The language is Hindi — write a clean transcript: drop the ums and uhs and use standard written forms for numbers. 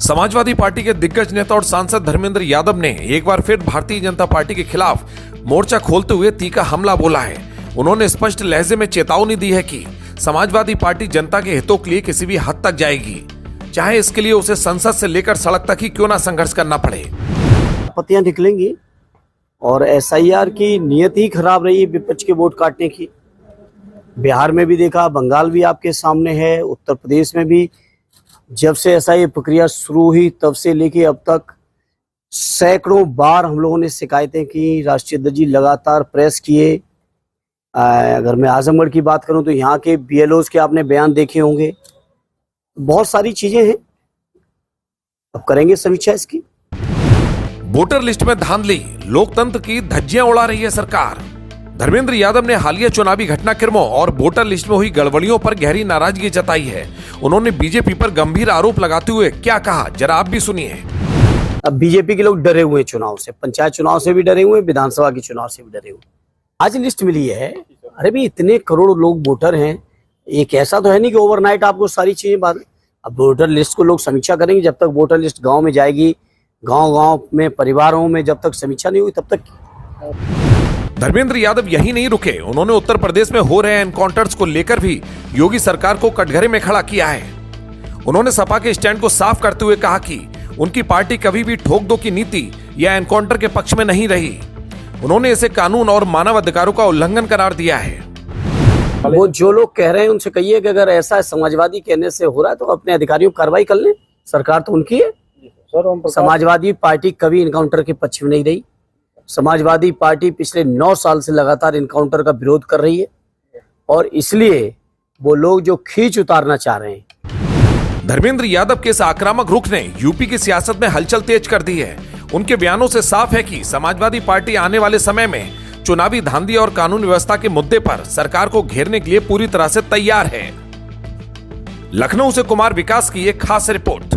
समाजवादी पार्टी के दिग्गज नेता और सांसद धर्मेंद्र यादव ने एक बार फिर भारतीय जनता पार्टी के खिलाफ मोर्चा खोलते हुए तीखा हमला बोला है। उन्होंने स्पष्ट लहजे में चेतावनी दी है कि समाजवादी पार्टी जनता के हितों के लिए किसी भी हद तक जाएगी, चाहे इसके लिए उसे संसद से लेकर सड़क तक ही क्यों ना संघर्ष करना पड़े। आपत्तियां निकलेंगी और एसआईआर की नीयत ही खराब रही है विपक्ष के वोट काटने की। बिहार में भी देखा, बंगाल भी आपके सामने है, उत्तर प्रदेश में भी जब से एसआईआर प्रक्रिया शुरू हुई तब से लेके अब तक सैकड़ों बार हम लोगों ने शिकायतें की, राष्ट्रीय अध्यक्ष जी लगातार प्रेस किए। अगर मैं आजमगढ़ की बात करूं तो यहाँ के बीएलओज के आपने बयान देखे होंगे। बहुत सारी चीजें हैं, अब करेंगे समीक्षा इसकी। वोटर लिस्ट में धांधली, लोकतंत्र की धज्जियां उड़ा रही है सरकार। धर्मेंद्र यादव ने हालिया चुनावी घटनाक्रमों और वोटर लिस्ट में हुई गड़बड़ियों पर गहरी नाराजगी जताई है। उन्होंने बीजेपी पर गंभीर आरोप लगाते हुए क्या कहा, जरा आप भी सुनिए। अब बीजेपी के लोग डरे हुए चुनाव से, पंचायत चुनाव से भी डरे हुए, विधानसभा के चुनाव से भी डरे हुए। आज लिस्ट मिली है, अरे भी इतने करोड़ लोग वोटर हैं, एक ऐसा तो है नहीं कि ओवरनाइट आपको सारी चीजें बात। अब वोटर लिस्ट को लोग समीक्षा करेंगे, जब तक वोटर लिस्ट गांव में जाएगी, गांव में परिवारों में जब तक समीक्षा नहीं हुई तब तक। धर्मेंद्र यादव यही नहीं रुके, उन्होंने उत्तर प्रदेश में हो रहे एनकाउंटर्स को लेकर भी योगी सरकार को कटघरे में खड़ा किया है। उन्होंने सपा के स्टैंड को साफ करते हुए कहा कि उनकी पार्टी कभी भी ठोक दो की नीति या एनकाउंटर के पक्ष में नहीं रही। उन्होंने इसे कानून और मानव अधिकारों का उल्लंघन करार दिया है। वो जो लोग कह रहे हैं उनसे कहिए कि अगर ऐसा समाजवादी कहने से हो रहा है तो अपने अधिकारियों पर कार्रवाई कर लें, सरकार तो उनकी है। समाजवादी पार्टी कभी इनकाउंटर के पक्ष में नहीं रही। समाजवादी पार्टी पिछले 9 साल से लगातार इनकाउंटर का विरोध कर रही है और इसलिए वो लोग जो खींच उतारना चाह रहे हैं। धर्मेंद्र यादव के इस आक्रामक रुख ने यूपी की सियासत में हलचल तेज कर दी है। उनके बयानों से साफ है कि समाजवादी पार्टी आने वाले समय में चुनावी धांधली और कानून व्यवस्था के मुद्दे पर सरकार को घेरने के लिए पूरी तरह से तैयार है। लखनऊ से कुमार विकास की एक खास रिपोर्ट।